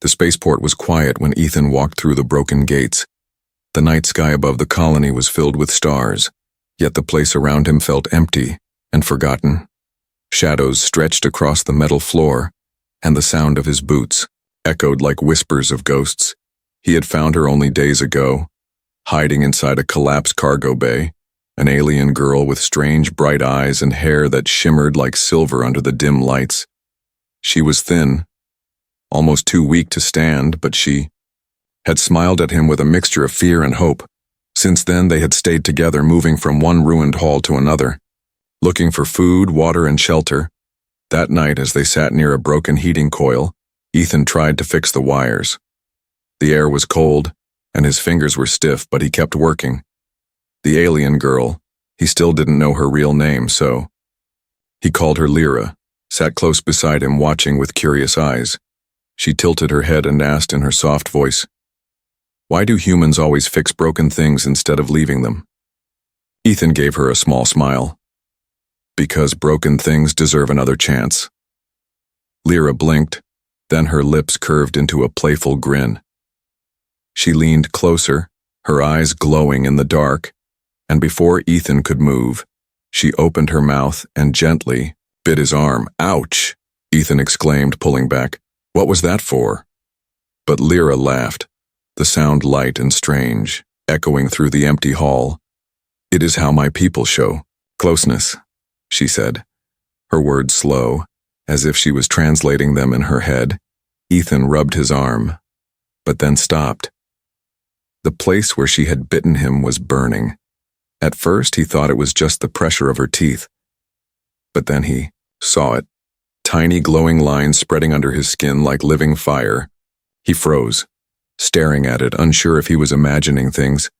The spaceport was quiet when Ethan walked through the broken gates. The night sky above the colony was filled with stars, yet the place around him felt empty and forgotten. Shadows stretched across the metal floor, and the sound of his boots echoed like whispers of ghosts. He had found her only days ago, hiding inside a collapsed cargo bay, an alien girl with strange bright eyes and hair that shimmered like silver under the dim lights. She was thin, almost too weak to stand, but she had smiled at him with a mixture of fear and hope. Since then, they had stayed together, moving from one ruined hall to another, looking for food, water, and shelter. That night, as they sat near a broken heating coil, Ethan tried to fix the wires. The air was cold, and his fingers were stiff, but he kept working. The alien girl, he still didn't know her real name, so he called her Lyra, sat close beside him watching with curious eyes. She tilted her head and asked in her soft voice, "Why do humans always fix broken things instead of leaving them?" Ethan gave her a small smile. "Because broken things deserve another chance." Lyra blinked, then her lips curved into a playful grin. She leaned closer, her eyes glowing in the dark, and before Ethan could move, she opened her mouth and gently bit his arm. "Ouch!" Ethan exclaimed, pulling back. "What was that for?" But Lyra laughed, the sound light and strange, echoing through the empty hall. "It is how my people show closeness," she said, her words slow, as if she was translating them in her head. Ethan rubbed his arm, but then stopped. The place where she had bitten him was burning. At first, he thought it was just the pressure of her teeth. But then he saw it, tiny glowing lines spreading under his skin like living fire. He froze, staring at it, unsure if he was imagining things.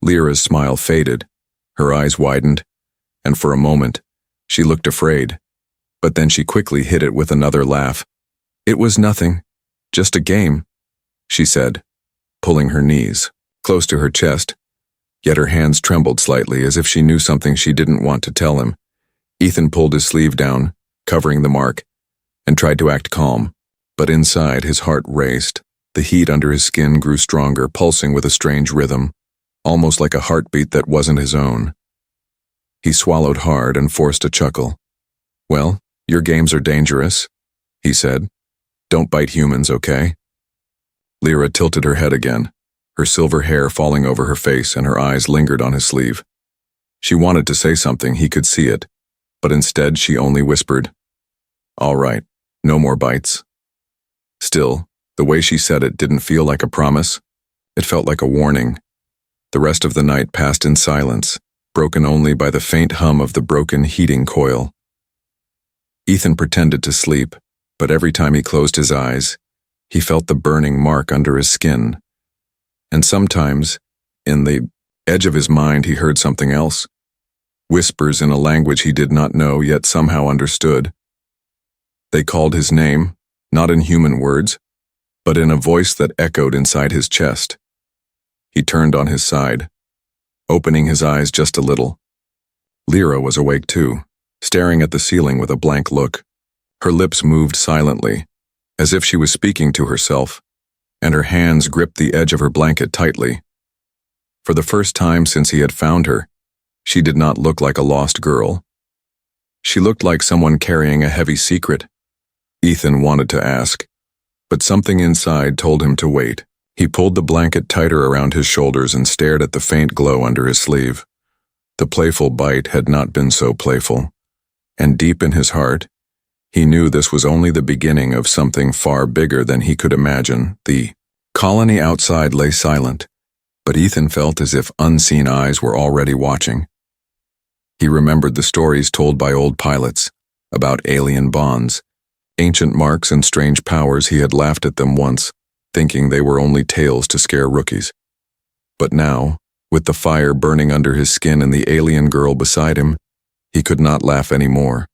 Lyra's smile faded, her eyes widened, and for a moment, she looked afraid. But then she quickly hit it with another laugh. "It was nothing, just a game," she said, pulling her knees close to her chest, yet her hands trembled slightly as if she knew something she didn't want to tell him. Ethan pulled his sleeve down, covering the mark, and tried to act calm, but inside his heart raced. The heat under his skin grew stronger, pulsing with a strange rhythm, almost like a heartbeat that wasn't his own. He swallowed hard and forced a chuckle. "Well, your games are dangerous," he said. "Don't bite humans, okay?" Lyra tilted her head again, her silver hair falling over her face, and her eyes lingered on his sleeve. She wanted to say something, he could see it, but instead she only whispered, "All right, no more bites." Still, the way she said it didn't feel like a promise. It felt like a warning. The rest of the night passed in silence, broken only by the faint hum of the broken heating coil. Ethan pretended to sleep, but every time he closed his eyes, he felt the burning mark under his skin. And sometimes, in the edge of his mind, he heard something else. Whispers in a language he did not know, yet somehow understood. They called his name, not in human words, but in a voice that echoed inside his chest. He turned on his side, opening his eyes just a little. Lyra was awake too, staring at the ceiling with a blank look. Her lips moved silently, as if she was speaking to herself, and her hands gripped the edge of her blanket tightly. For the first time since he had found her, she did not look like a lost girl. She looked like someone carrying a heavy secret. Ethan wanted to ask, but something inside told him to wait. He pulled the blanket tighter around his shoulders and stared at the faint glow under his sleeve. The playful bite had not been so playful, and deep in his heart, he knew this was only the beginning of something far bigger than he could imagine. The colony outside lay silent, but Ethan felt as if unseen eyes were already watching. He remembered the stories told by old pilots about alien bonds, ancient marks and strange powers. He had laughed at them once, thinking they were only tales to scare rookies. But now, with the fire burning under his skin and the alien girl beside him, he could not laugh anymore.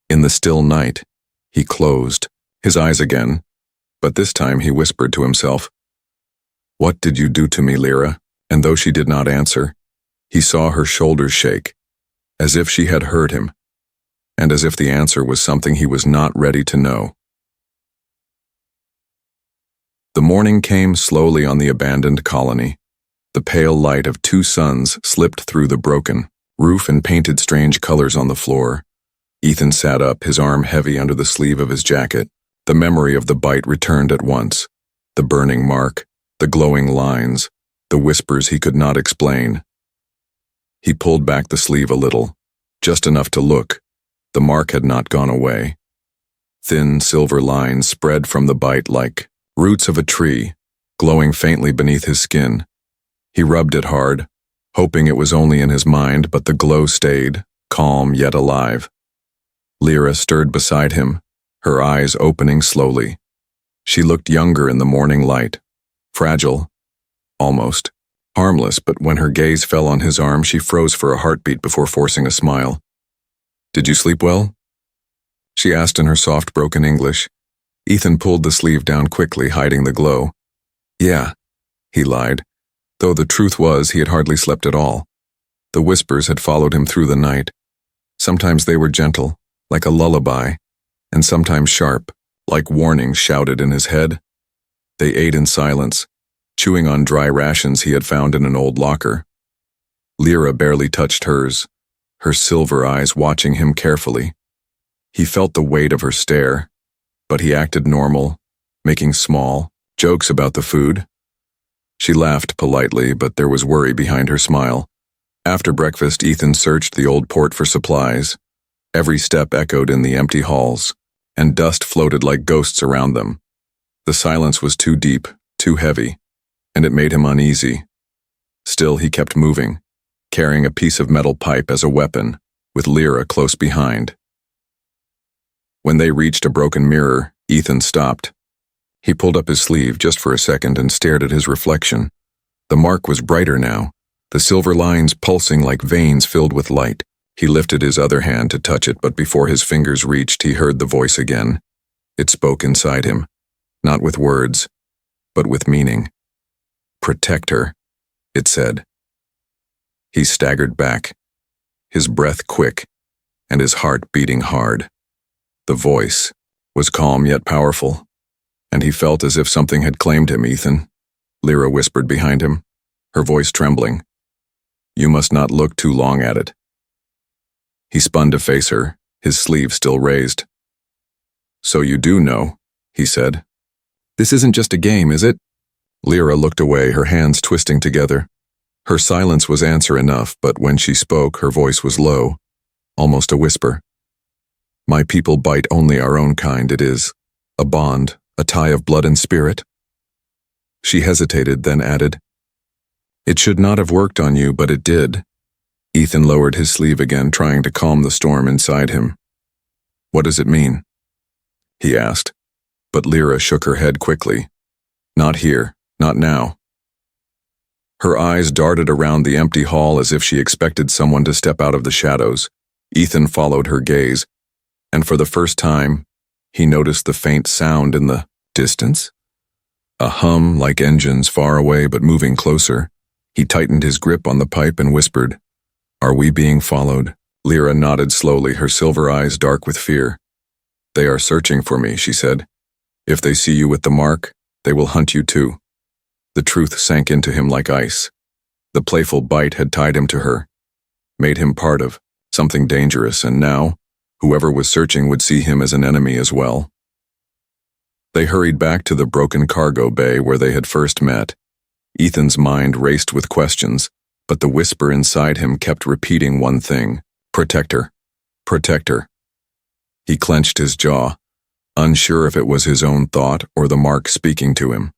In the still night, he closed his eyes again, but this time he whispered to himself, "What did you do to me, Lyra?" And though she did not answer, he saw her shoulders shake, as if she had heard him, and as if the answer was something he was not ready to know. The morning came slowly on the abandoned colony. The pale light of two suns slipped through the broken roof and painted strange colors on the floor. Ethan sat up, his arm heavy under the sleeve of his jacket. The memory of the bite returned at once. The burning mark, the glowing lines, the whispers he could not explain. He pulled back the sleeve a little, just enough to look. The mark had not gone away. Thin silver lines spread from the bite like roots of a tree, glowing faintly beneath his skin. He rubbed it hard, hoping it was only in his mind, but the glow stayed, calm yet alive. Lyra stirred beside him, her eyes opening slowly. She looked younger in the morning light, fragile, almost harmless, but when her gaze fell on his arm, she froze for a heartbeat before forcing a smile. "Did you sleep well?" she asked in her soft, broken English. Ethan pulled the sleeve down quickly, hiding the glow. "Yeah," he lied, though the truth was he had hardly slept at all. The whispers had followed him through the night. Sometimes they were gentle, like a lullaby, and sometimes sharp, like warnings shouted in his head. They ate in silence, chewing on dry rations he had found in an old locker. Lyra barely touched hers, her silver eyes watching him carefully. He felt the weight of her stare, but he acted normal, making small jokes about the food. She laughed politely, but there was worry behind her smile. After breakfast, Ethan searched the old port for supplies. Every step echoed in the empty halls, and dust floated like ghosts around them. The silence was too deep, too heavy, and it made him uneasy. Still, he kept moving, carrying a piece of metal pipe as a weapon, with Lyra close behind. When they reached a broken mirror, Ethan stopped. He pulled up his sleeve just for a second and stared at his reflection. The mark was brighter now, the silver lines pulsing like veins filled with light. He lifted his other hand to touch it, but before his fingers reached, he heard the voice again. It spoke inside him, not with words, but with meaning. "Protect her," it said. He staggered back, his breath quick, and his heart beating hard. The voice was calm yet powerful, and he felt as if something had claimed him. "Ethan," Lyra whispered behind him, her voice trembling. "You must not look too long at it." He spun to face her, his sleeve still raised. "So you do know," he said. "This isn't just a game, is it?" Lyra looked away, her hands twisting together. Her silence was answer enough, but when she spoke, her voice was low, almost a whisper. "My people bite only our own kind. It is a bond, a tie of blood and spirit." She hesitated, then added, "It should not have worked on you, but it did." Ethan lowered his sleeve again, trying to calm the storm inside him. "What does it mean?" he asked, but Lyra shook her head quickly. "Not here, not now." Her eyes darted around the empty hall as if she expected someone to step out of the shadows. Ethan followed her gaze, and for the first time, he noticed the faint sound in the distance. A hum like engines far away but moving closer. He tightened his grip on the pipe and whispered, "Are we being followed?" Lyra nodded slowly, her silver eyes dark with fear. "They are searching for me," she said. "If they see you with the mark, they will hunt you too." The truth sank into him like ice. The playful bite had tied him to her, made him part of something dangerous, and now, whoever was searching would see him as an enemy as well. They hurried back to the broken cargo bay where they had first met. Ethan's mind raced with questions, but the whisper inside him kept repeating one thing: "Protect her. Protect her." He clenched his jaw, unsure if it was his own thought or the mark speaking to him.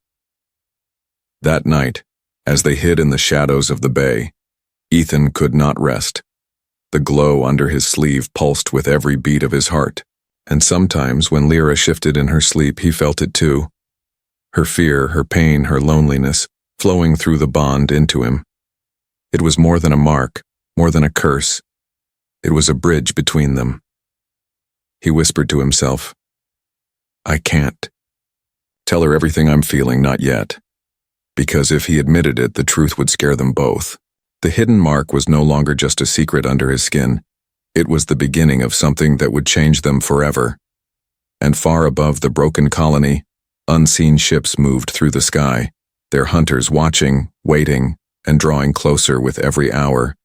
That night, as they hid in the shadows of the bay, Ethan could not rest. The glow under his sleeve pulsed with every beat of his heart, and sometimes when Lyra shifted in her sleep, he felt it too. Her fear, her pain, her loneliness, flowing through the bond into him. It was more than a mark, more than a curse. It was a bridge between them. He whispered to himself, "I can't tell her everything I'm feeling, not yet." Because if he admitted it, the truth would scare them both. The hidden mark was no longer just a secret under his skin. It was the beginning of something that would change them forever. And far above the broken colony, Unseen ships moved through the sky, their hunters watching, waiting, and drawing closer with every hour.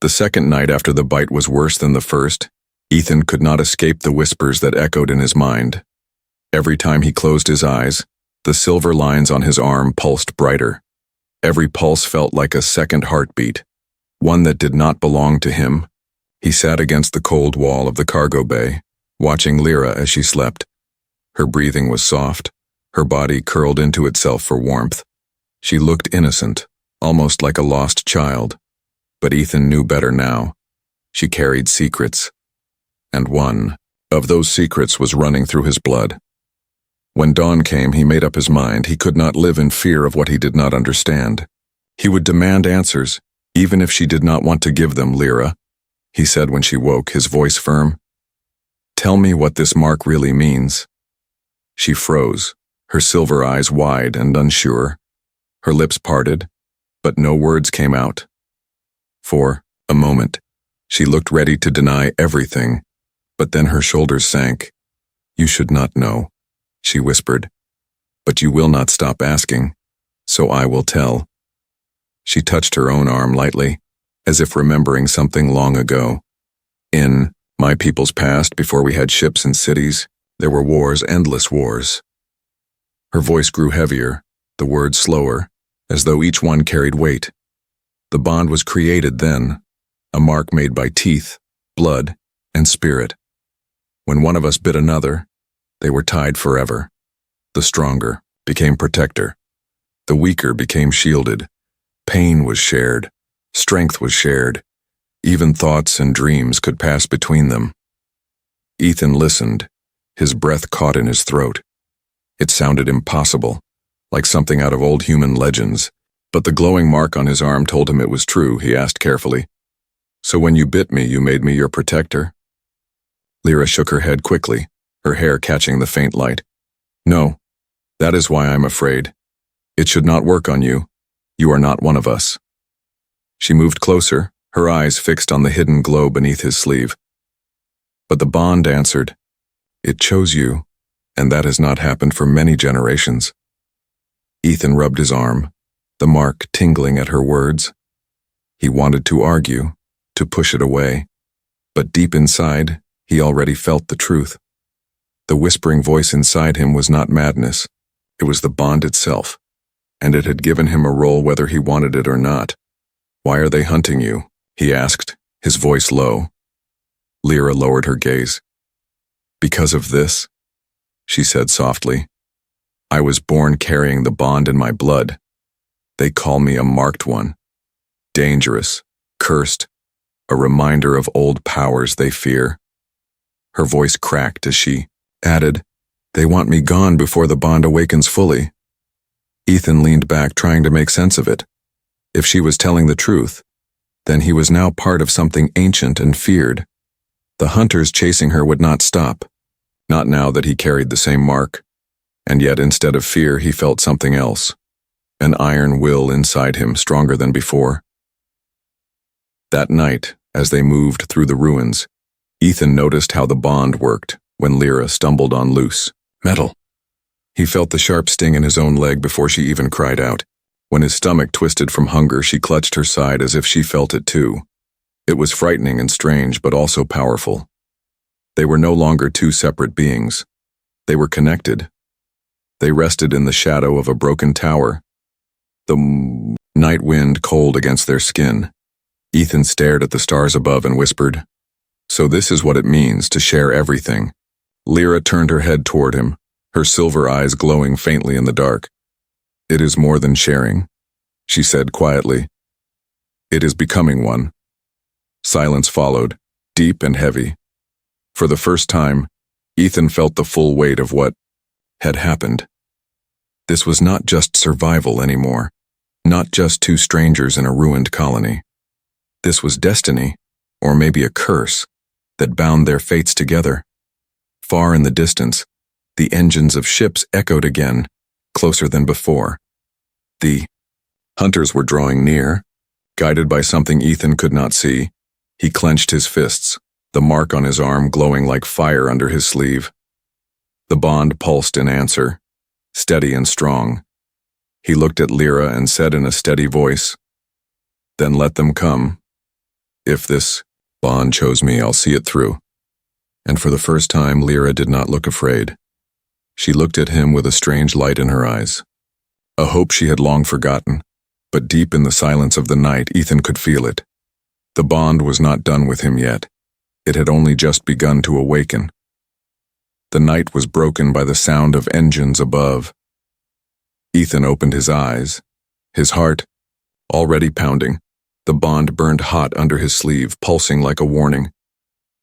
The second night after the bite was worse than the first. Ethan could not escape the whispers that echoed in his mind. Every time he closed his eyes, the silver lines on his arm pulsed brighter. Every pulse felt like a second heartbeat, one that did not belong to him. He sat against the cold wall of the cargo bay, watching Lyra as she slept. Her breathing was soft, her body curled into itself for warmth. She looked innocent, almost like a lost child. But Ethan knew better now. She carried secrets, and one of those secrets was running through his blood. When dawn came, he made up his mind he could not live in fear of what he did not understand. He would demand answers, even if she did not want to give them. Lyra, he said when she woke, his voice firm. Tell me what this mark really means. She froze, her silver eyes wide and unsure. Her lips parted, but no words came out. For a moment, she looked ready to deny everything, but then her shoulders sank. You should not know, she whispered, but you will not stop asking, so I will tell. She touched her own arm lightly, as if remembering something long ago. In my people's past, before we had ships and cities, there were wars, endless wars. Her voice grew heavier, the words slower, as though each one carried weight. The bond was created then, a mark made by teeth, blood, and spirit. When one of us bit another, they were tied forever. The stronger became protector. The weaker became shielded. Pain was shared. Strength was shared. Even thoughts and dreams could pass between them. Ethan listened, his breath caught in his throat. It sounded impossible, like something out of old human legends. But the glowing mark on his arm told him it was true. He asked carefully, So when you bit me, you made me your protector? Lyra shook her head quickly, her hair catching the faint light. No, that is why I'm afraid. It should not work on you. You are not one of us. She moved closer, her eyes fixed on the hidden glow beneath his sleeve. But the bond answered, It chose you, and that has not happened for many generations. Ethan rubbed his arm, the mark tingling at her words. He wanted to argue, to push it away, but deep inside, he already felt the truth. The whispering voice inside him was not madness, it was the bond itself, and it had given him a role whether he wanted it or not. Why are they hunting you? He asked, his voice low. Lyra lowered her gaze. Because of this, she said softly. I was born carrying the bond in my blood. They call me a marked one. Dangerous, cursed, a reminder of old powers they fear. Her voice cracked as she added, They want me gone before the bond awakens fully. Ethan leaned back, trying to make sense of it. If she was telling the truth, then he was now part of something ancient and feared. The hunters chasing her would not stop, not now that he carried the same mark. And yet, instead of fear, he felt something else. An iron will inside him, stronger than before. That night, as they moved through the ruins, Ethan noticed how the bond worked when Lyra stumbled on loose metal. He felt the sharp sting in his own leg before she even cried out. When his stomach twisted from hunger, she clutched her side as if she felt it too. It was frightening and strange, but also powerful. They were no longer two separate beings. They were connected. They rested in the shadow of a broken tower, the night wind cold against their skin. Ethan stared at the stars above and whispered, So this is what it means to share everything. Lyra turned her head toward him, her silver eyes glowing faintly in the dark. It is more than sharing, she said quietly. It is becoming one. Silence followed, deep and heavy. For the first time, Ethan felt the full weight of what had happened. This was not just survival anymore, not just two strangers in a ruined colony. This was destiny, or maybe a curse, that bound their fates together. Far in the distance, the engines of ships echoed again, closer than before. The hunters were drawing near, guided by something Ethan could not see. He clenched his fists, the mark on his arm glowing like fire under his sleeve. The bond pulsed in answer, steady and strong. He looked at Lyra and said in a steady voice, "Then let them come. If this bond chose me, I'll see it through." And for the first time, Lyra did not look afraid. She looked at him with a strange light in her eyes, a hope she had long forgotten, but deep in the silence of the night, Ethan could feel it. The bond was not done with him yet. It had only just begun to awaken. The night was broken by the sound of engines above. Ethan opened his eyes, his heart already pounding. The bond burned hot under his sleeve, pulsing like a warning.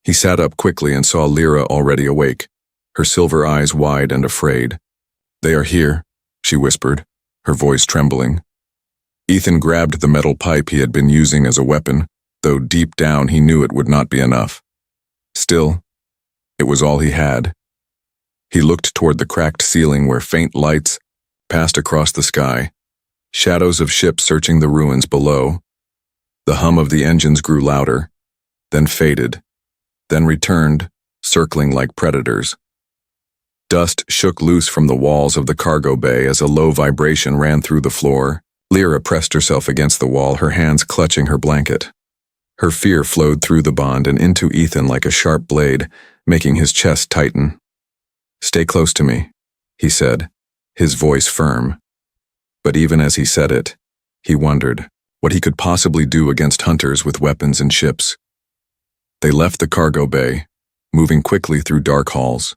He sat up quickly and saw Lyra already awake, her silver eyes wide and afraid. "They are here," she whispered, her voice trembling. Ethan grabbed the metal pipe he had been using as a weapon, though deep down he knew it would not be enough. Still, it was all he had. He looked toward the cracked ceiling where faint lights passed across the sky, shadows of ships searching the ruins below. The hum of the engines grew louder, then faded, then returned, circling like predators. Dust shook loose from the walls of the cargo bay as a low vibration ran through the floor. Lyra pressed herself against the wall, her hands clutching her blanket. Her fear flowed through the bond and into Ethan like a sharp blade, making his chest tighten. "Stay close to me," he said, his voice firm. But even as he said it, he wondered what he could possibly do against hunters with weapons and ships. They left the cargo bay, moving quickly through dark halls.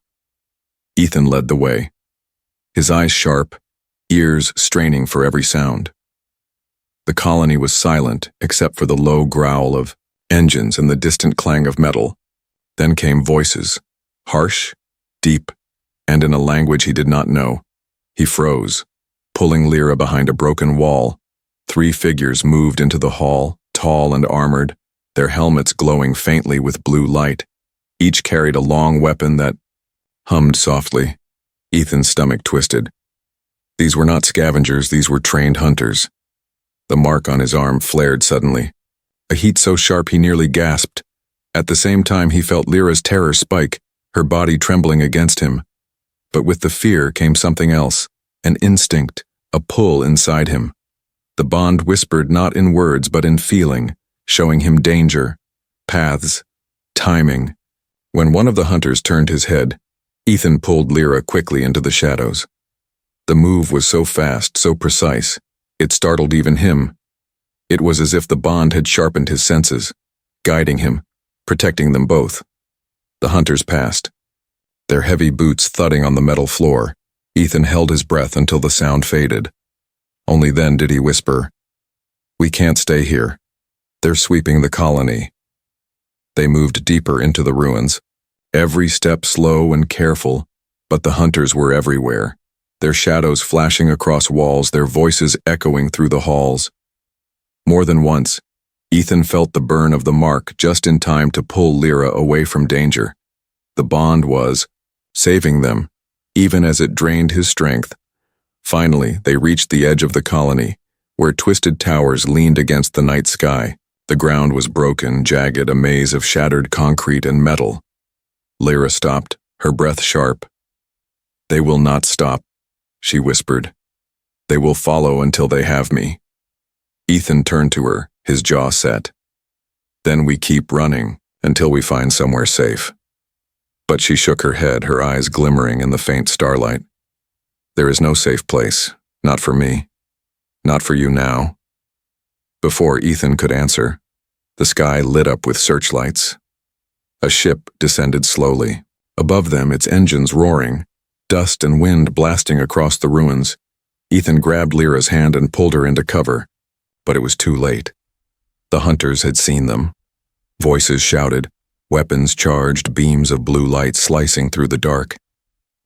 Ethan led the way, his eyes sharp, ears straining for every sound. The colony was silent except for the low growl of engines and the distant clang of metal. Then came voices, harsh, deep, and in a language he did not know. He froze, pulling Lyra behind a broken wall. 3 figures moved into the hall, tall and armored, their helmets glowing faintly with blue light. Each carried a long weapon that hummed softly. Ethan's stomach twisted. These were not scavengers, these were trained hunters. The mark on his arm flared suddenly, a heat so sharp he nearly gasped. At the same time he felt Lyra's terror spike, her body trembling against him. But with the fear came something else, an instinct, a pull inside him. The bond whispered not in words but in feeling, showing him danger, paths, timing. When one of the hunters turned his head, Ethan pulled Lyra quickly into the shadows. The move was so fast, so precise, it startled even him. It was as if the bond had sharpened his senses, guiding him, protecting them both. The hunters passed, their heavy boots thudding on the metal floor. Ethan held his breath until the sound faded. Only then did he whisper, "We can't stay here. They're sweeping the colony." They moved deeper into the ruins, every step slow and careful, but the hunters were everywhere, their shadows flashing across walls, their voices echoing through the halls. More than once, Ethan felt the burn of the mark just in time to pull Lyra away from danger. The bond was saving them, even as it drained his strength. Finally, they reached the edge of the colony, where twisted towers leaned against the night sky. The ground was broken, jagged, a maze of shattered concrete and metal. Lyra stopped, her breath sharp. "They will not stop," she whispered. "They will follow until they have me." Ethan turned to her, his jaw set. "Then we keep running until we find somewhere safe." But she shook her head, her eyes glimmering in the faint starlight. "There is no safe place, not for me, not for you now." Before Ethan could answer, the sky lit up with searchlights. A ship descended slowly, above them its engines roaring, dust and wind blasting across the ruins. Ethan grabbed Lyra's hand and pulled her into cover, but it was too late. The hunters had seen them. Voices shouted, weapons charged, beams of blue light slicing through the dark.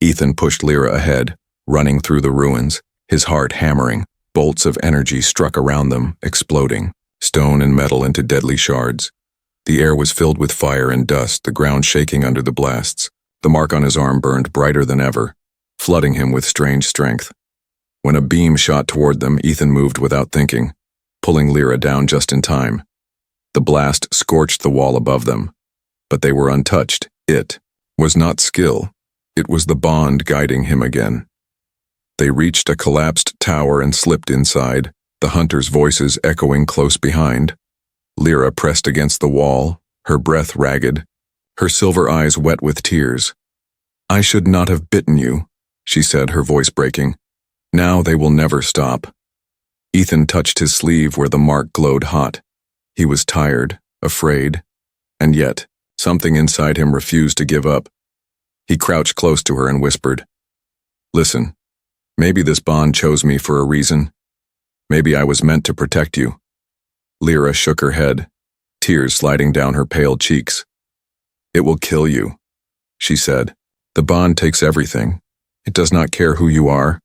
Ethan pushed Lyra ahead, running through the ruins, his heart hammering. Bolts of energy struck around them, exploding, stone and metal into deadly shards. The air was filled with fire and dust, the ground shaking under the blasts. The mark on his arm burned brighter than ever, flooding him with strange strength. When a beam shot toward them, Ethan moved without thinking, pulling Lyra down just in time. The blast scorched the wall above them, but they were untouched. It was not skill. It was the bond guiding him again. They reached a collapsed tower and slipped inside, the hunters' voices echoing close behind. Lyra pressed against the wall, her breath ragged, her silver eyes wet with tears. "I should not have bitten you," she said, her voice breaking. "Now they will never stop." Ethan touched his sleeve where the mark glowed hot. He was tired, afraid, and yet something inside him refused to give up. He crouched close to her and whispered, "Listen, maybe this bond chose me for a reason. Maybe I was meant to protect you." Lyra shook her head, tears sliding down her pale cheeks. "It will kill you," she said. "The bond takes everything. It does not care who you are."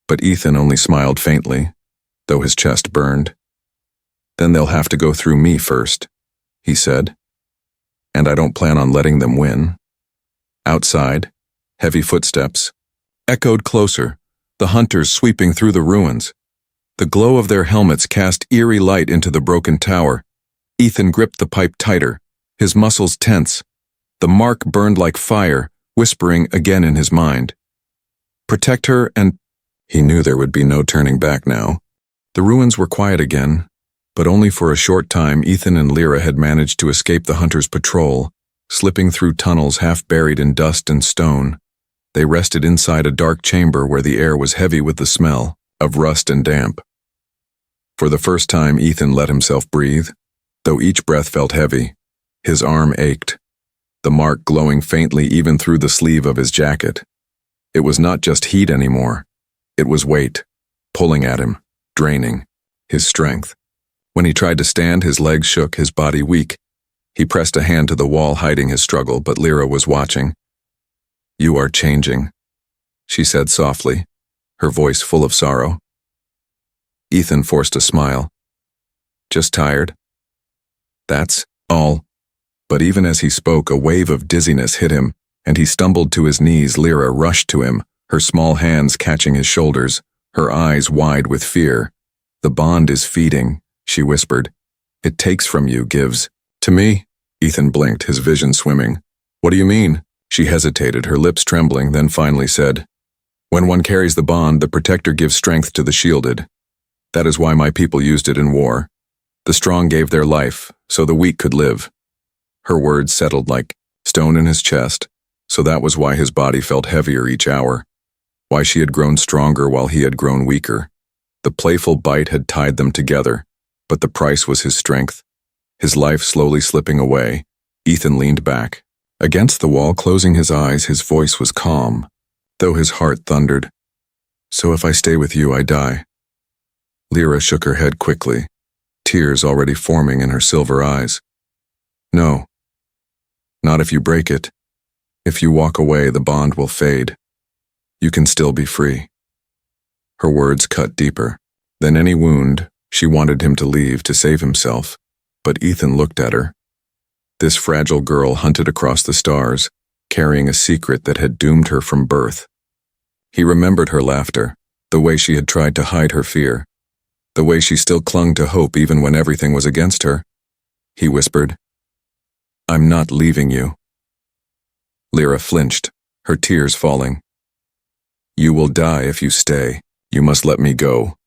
But Ethan only smiled faintly, though his chest burned. "Then they'll have to go through me first," he said. "And I don't plan on letting them win." Outside, heavy footsteps echoed closer, the hunters sweeping through the ruins. The glow of their helmets cast eerie light into the broken tower. Ethan gripped the pipe tighter, his muscles tense. The mark burned like fire, whispering again in his mind. Protect her and... He knew there would be no turning back now. The ruins were quiet again, but only for a short time. Ethan and Lyra had managed to escape the hunters' patrol, slipping through tunnels half buried in dust and stone. They rested inside a dark chamber where the air was heavy with the smell of rust and damp. For the first time, Ethan let himself breathe, though each breath felt heavy. His arm ached, the mark glowing faintly even through the sleeve of his jacket. It was not just heat anymore. It was weight, pulling at him, draining his strength. When he tried to stand, his legs shook, his body weak. He pressed a hand to the wall, hiding his struggle, but Lyra was watching. "You are changing," she said softly, her voice full of sorrow. Ethan forced a smile. "Just tired. That's all." But even as he spoke, a wave of dizziness hit him, and he stumbled to his knees. Lyra rushed to him, her small hands catching his shoulders, her eyes wide with fear. "The bond is feeding," she whispered. "It takes from you, gives." "To me?" Ethan blinked, his vision swimming. "What do you mean?" She hesitated, her lips trembling, then finally said, "When one carries the bond, the protector gives strength to the shielded. That is why my people used it in war. The strong gave their life, so the weak could live." Her words settled like stone in his chest, so that was why his body felt heavier each hour, why she had grown stronger while he had grown weaker. The playful bite had tied them together, but the price was his strength. His life slowly slipping away, Ethan leaned back, against the wall, closing his eyes. His voice was calm, though his heart thundered. "So if I stay with you, I die." Lyra shook her head quickly, tears already forming in her silver eyes. "No. Not if you break it. If you walk away, the bond will fade. You can still be free." Her words cut deeper than any wound. She wanted him to leave, to save himself, but Ethan looked at her. This fragile girl hunted across the stars, carrying a secret that had doomed her from birth. He remembered her laughter, the way she had tried to hide her fear, the way she still clung to hope even when everything was against her. He whispered, "I'm not leaving you." Lyra flinched, her tears falling. "You will die if you stay. You must let me go."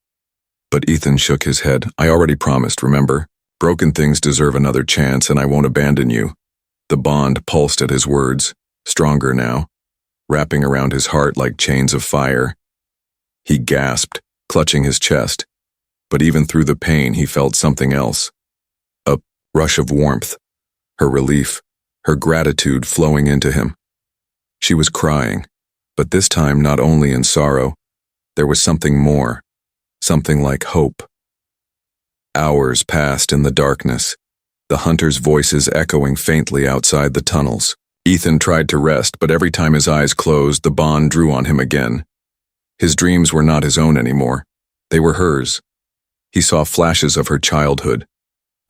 But Ethan shook his head. "I already promised, remember? Broken things deserve another chance, and I won't abandon you." The bond pulsed at his words, stronger now, wrapping around his heart like chains of fire. He gasped, clutching his chest, but even through the pain he felt something else. A rush of warmth, her relief, her gratitude flowing into him. She was crying, but this time not only in sorrow. There was something more, something like hope. Hours passed in the darkness, the hunters' voices echoing faintly outside the tunnels. Ethan tried to rest, but every time his eyes closed, the bond drew on him again. His dreams were not his own anymore. They were hers. He saw flashes of her childhood,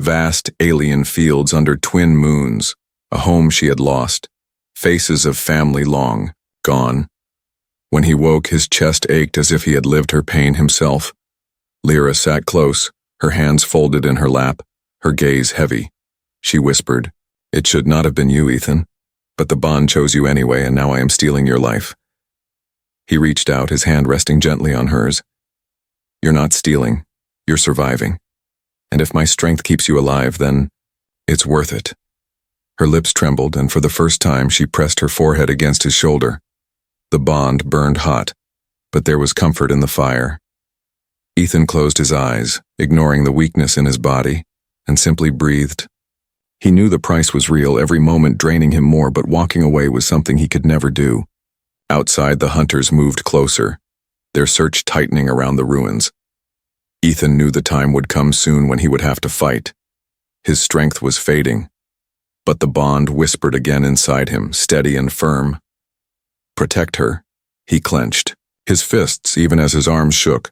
vast alien fields under twin moons, a home she had lost, faces of family long gone. When he woke, his chest ached as if he had lived her pain himself. Lyra sat close, her hands folded in her lap, her gaze heavy. She whispered, "It should not have been you, Ethan, but the bond chose you anyway, and now I am stealing your life." He reached out, his hand resting gently on hers. You're not stealing. You're surviving. And if my strength keeps you alive, then it's worth it. Her lips trembled, and for the first time she pressed her forehead against his shoulder. The bond burned hot, but there was comfort in the fire. Ethan closed his eyes, ignoring the weakness in his body, and simply breathed. He knew the price was real, every moment draining him more, but walking away was something he could never do. Outside, the hunters moved closer, their search tightening around the ruins. Ethan knew the time would come soon when he would have to fight. His strength was fading, but the bond whispered again inside him, steady and firm. Protect her, he clenched, his fists even as his arms shook.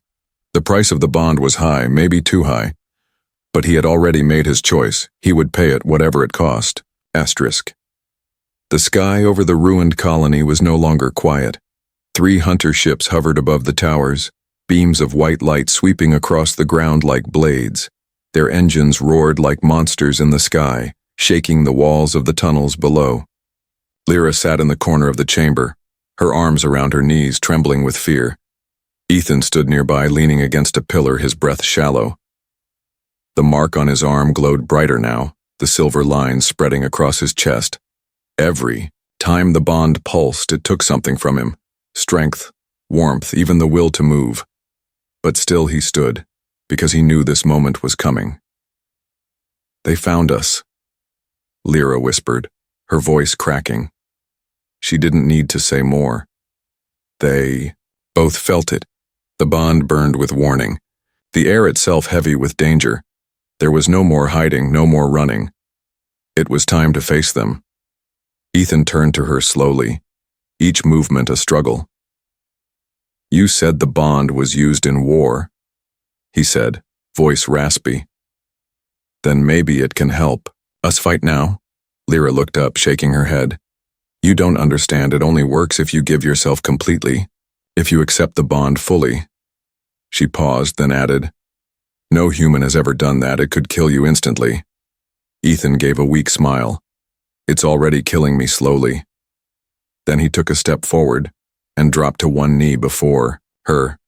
The price of the bond was high, maybe too high. But he had already made his choice. He would pay it, whatever it cost. Asterisk. The sky over the ruined colony was no longer quiet. 3 hunter ships hovered above the towers, beams of white light sweeping across the ground like blades. Their engines roared like monsters in the sky, shaking the walls of the tunnels below. Lyra sat in the corner of the chamber, her arms around her knees, trembling with fear. Ethan stood nearby, leaning against a pillar, his breath shallow. The mark on his arm glowed brighter now, the silver lines spreading across his chest. Every time the bond pulsed, it took something from him. Strength, warmth, even the will to move. But still he stood, because he knew this moment was coming. They found us, Lyra whispered, her voice cracking. She didn't need to say more. They both felt it. The bond burned with warning, the air itself heavy with danger. There was no more hiding, no more running. It was time to face them. Ethan turned to her slowly, each movement a struggle. You said the bond was used in war, he said, voice raspy. Then maybe it can help. Us fight now? Lyra looked up, shaking her head. You don't understand, it only works if you give yourself completely, if you accept the bond fully. She paused, then added, no human has ever done that, it could kill you instantly. Ethan gave a weak smile. It's already killing me slowly. Then he took a step forward and dropped to one knee before her.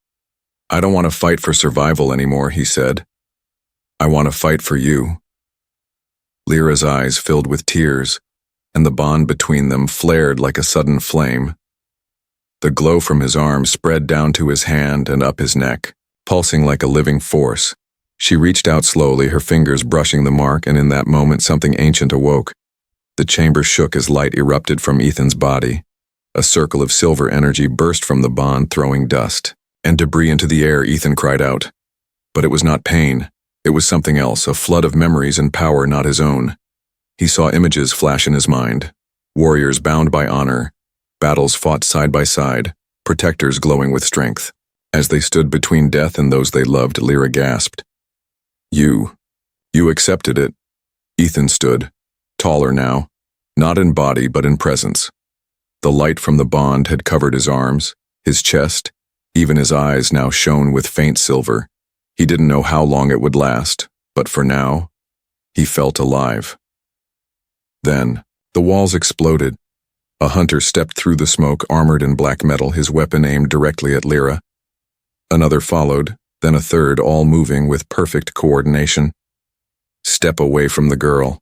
I don't want to fight for survival anymore, he said. I want to fight for you. Lyra's eyes filled with tears, and the bond between them flared like a sudden flame. The glow from his arm spread down to his hand and up his neck, pulsing like a living force. She reached out slowly, her fingers brushing the mark, and in that moment something ancient awoke. The chamber shook as light erupted from Ethan's body. A circle of silver energy burst from the bond, throwing dust and debris into the air. Ethan cried out. But it was not pain. It was something else, a flood of memories and power not his own. He saw images flash in his mind. Warriors bound by honor, battles fought side by side, protectors glowing with strength. As they stood between death and those they loved, Lyra gasped. You accepted it. Ethan stood, taller now, not in body but in presence. The light from the bond had covered his arms, his chest, even his eyes now shone with faint silver. He didn't know how long it would last, but for now, he felt alive. Then, the walls exploded. A hunter stepped through the smoke, armored in black metal, his weapon aimed directly at Lyra. Another followed, then a third, all moving with perfect coordination. Step away from the girl.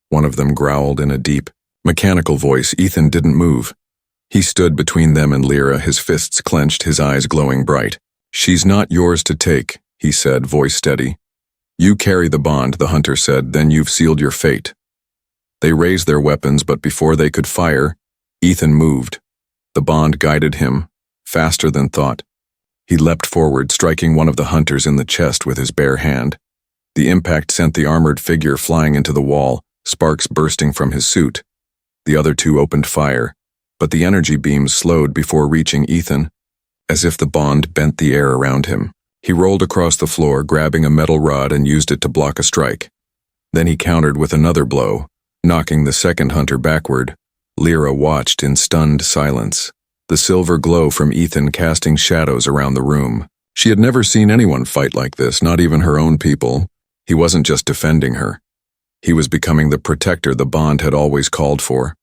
One of them growled in a deep, mechanical voice. Ethan didn't move. He stood between them and Lyra, his fists clenched, his eyes glowing bright. She's not yours to take, he said, voice steady. You carry the bond, the hunter said, then you've sealed your fate. They raised their weapons, but before they could fire, Ethan moved. The bond guided him, faster than thought. He leapt forward, striking one of the hunters in the chest with his bare hand. The impact sent the armored figure flying into the wall, sparks bursting from his suit. The other two opened fire, but the energy beams slowed before reaching Ethan, as if the bond bent the air around him. He rolled across the floor, grabbing a metal rod and used it to block a strike. Then he countered with another blow, knocking the second hunter backward. Lyra watched in stunned silence, the silver glow from Ethan casting shadows around the room. She had never seen anyone fight like this, not even her own people. He wasn't just defending her. He was becoming the protector the bond had always called for.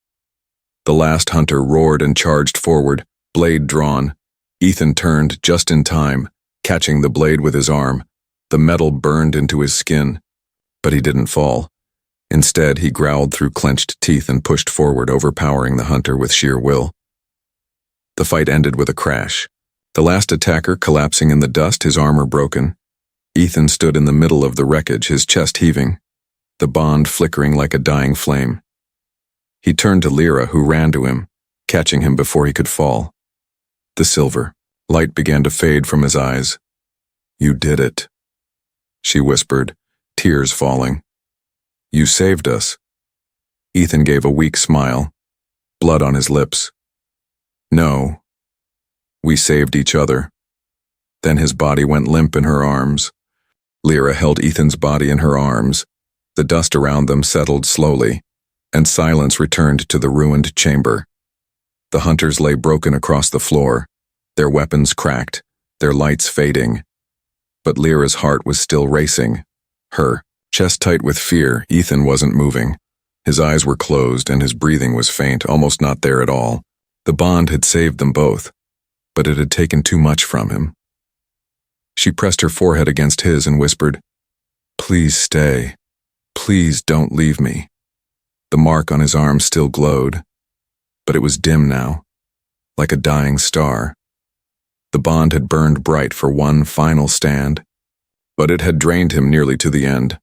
The last hunter roared and charged forward, Blade drawn, Ethan turned just in time, catching the blade with his arm. The metal burned into his skin, but he didn't fall. Instead, he growled through clenched teeth and pushed forward, overpowering the hunter with sheer will. The fight ended with a crash. The last attacker collapsing in the dust, his armor broken. Ethan stood in the middle of the wreckage, his chest heaving, the bond flickering like a dying flame. He turned to Lyra, who ran to him, catching him before he could fall. The silver light began to fade from his eyes. "You did it," she whispered, tears falling. "You saved us." Ethan gave a weak smile, blood on his lips. "No, we saved each other." Then his body went limp in her arms. Lyra held Ethan's body in her arms. The dust around them settled slowly, and silence returned to the ruined chamber. The hunters lay broken across the floor, their weapons cracked, their lights fading. But Lyra's heart was still racing. Her chest tight with fear, Ethan wasn't moving. His eyes were closed and his breathing was faint, almost not there at all. The bond had saved them both, but it had taken too much from him. She pressed her forehead against his and whispered, "Please stay. Please don't leave me." The mark on his arm still glowed, but it was dim now, like a dying star. The bond had burned bright for one final stand, but it had drained him nearly to the end.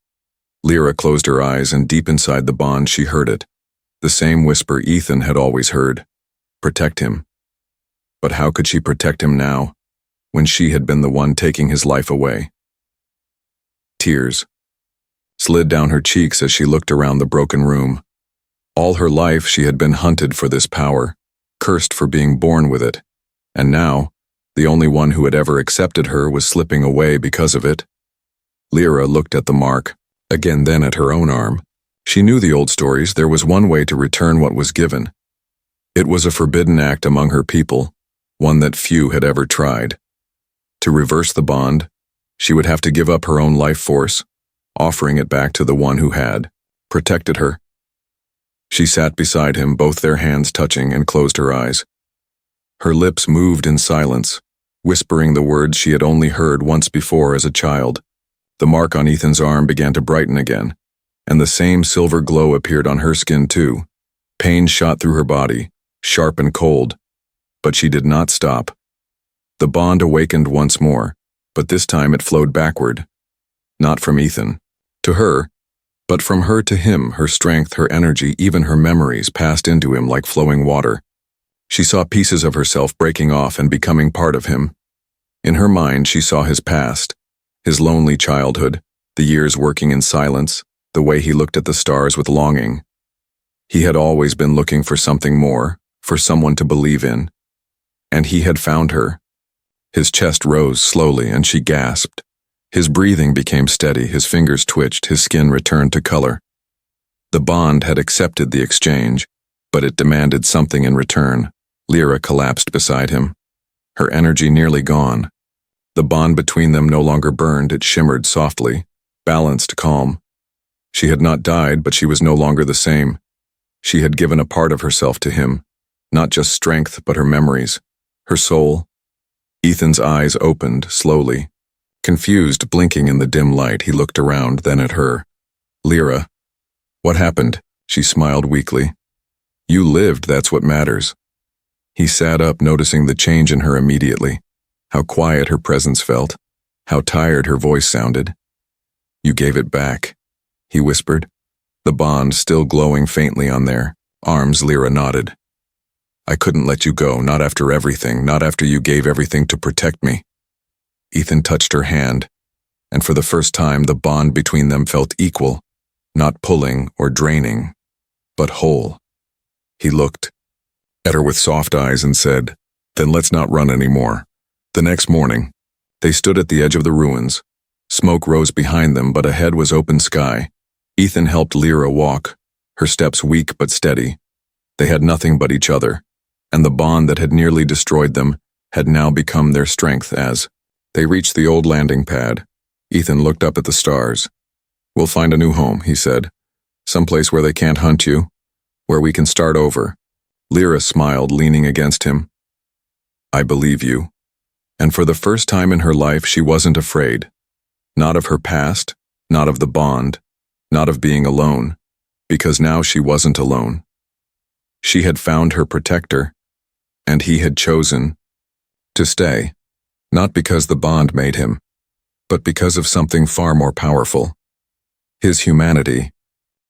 Lyra closed her eyes, and deep inside the bond she heard it, the same whisper Ethan had always heard. Protect him. But how could she protect him now, when she had been the one taking his life away? Tears slid down her cheeks as she looked around the broken room. All her life she had been hunted for this power, cursed for being born with it, and now, the only one who had ever accepted her was slipping away because of it. Lyra looked at the mark, again then at her own arm. She knew the old stories. There was one way to return what was given. It was a forbidden act among her people, one that few had ever tried. To reverse the bond, she would have to give up her own life force, offering it back to the one who had protected her. She sat beside him, both their hands touching, and closed her eyes. Her lips moved in silence, whispering the words she had only heard once before as a child. The mark on Ethan's arm began to brighten again, and the same silver glow appeared on her skin too. Pain shot through her body, sharp and cold, but she did not stop. The bond awakened once more, but this time it flowed backward. Not from Ethan to her, but from her to him. Her strength, her energy, even her memories passed into him like flowing water. She saw pieces of herself breaking off and becoming part of him. In her mind she saw his past, his lonely childhood, the years working in silence, the way he looked at the stars with longing. He had always been looking for something more, for someone to believe in. And he had found her. His chest rose slowly and she gasped. His breathing became steady, his fingers twitched, his skin returned to color. The bond had accepted the exchange, but it demanded something in return. Lyra collapsed beside him, her energy nearly gone. The bond between them no longer burned, it shimmered softly, balanced, calm. She had not died, but she was no longer the same. She had given a part of herself to him, not just strength, but her memories, her soul. Ethan's eyes opened slowly. Confused, blinking in the dim light, he looked around, then at her. "Lyra, what happened?" She smiled weakly. "You lived, that's what matters." He sat up, noticing the change in her immediately. How quiet her presence felt, how tired her voice sounded. "You gave it back," he whispered, the bond still glowing faintly on their arms. Lyra nodded. "I couldn't let you go, not after everything, not after you gave everything to protect me." Ethan touched her hand, and for the first time the bond between them felt equal, not pulling or draining, but whole. He looked at her with soft eyes and said, "Then let's not run anymore." The next morning, they stood at the edge of the ruins. Smoke rose behind them, but ahead was open sky. Ethan helped Lyra walk, her steps weak but steady. They had nothing but each other, and the bond that had nearly destroyed them had now become their strength. As they reached the old landing pad, Ethan looked up at the stars. "We'll find a new home," he said. "Someplace where they can't hunt you, where we can start over." Lyra smiled, leaning against him. I believe you. And for the first time in her life, she wasn't afraid. Not of her past, not of the bond, not of being alone, because now she wasn't alone. She had found her protector, and he had chosen to stay, not because the bond made him, but because of something far more powerful. His humanity,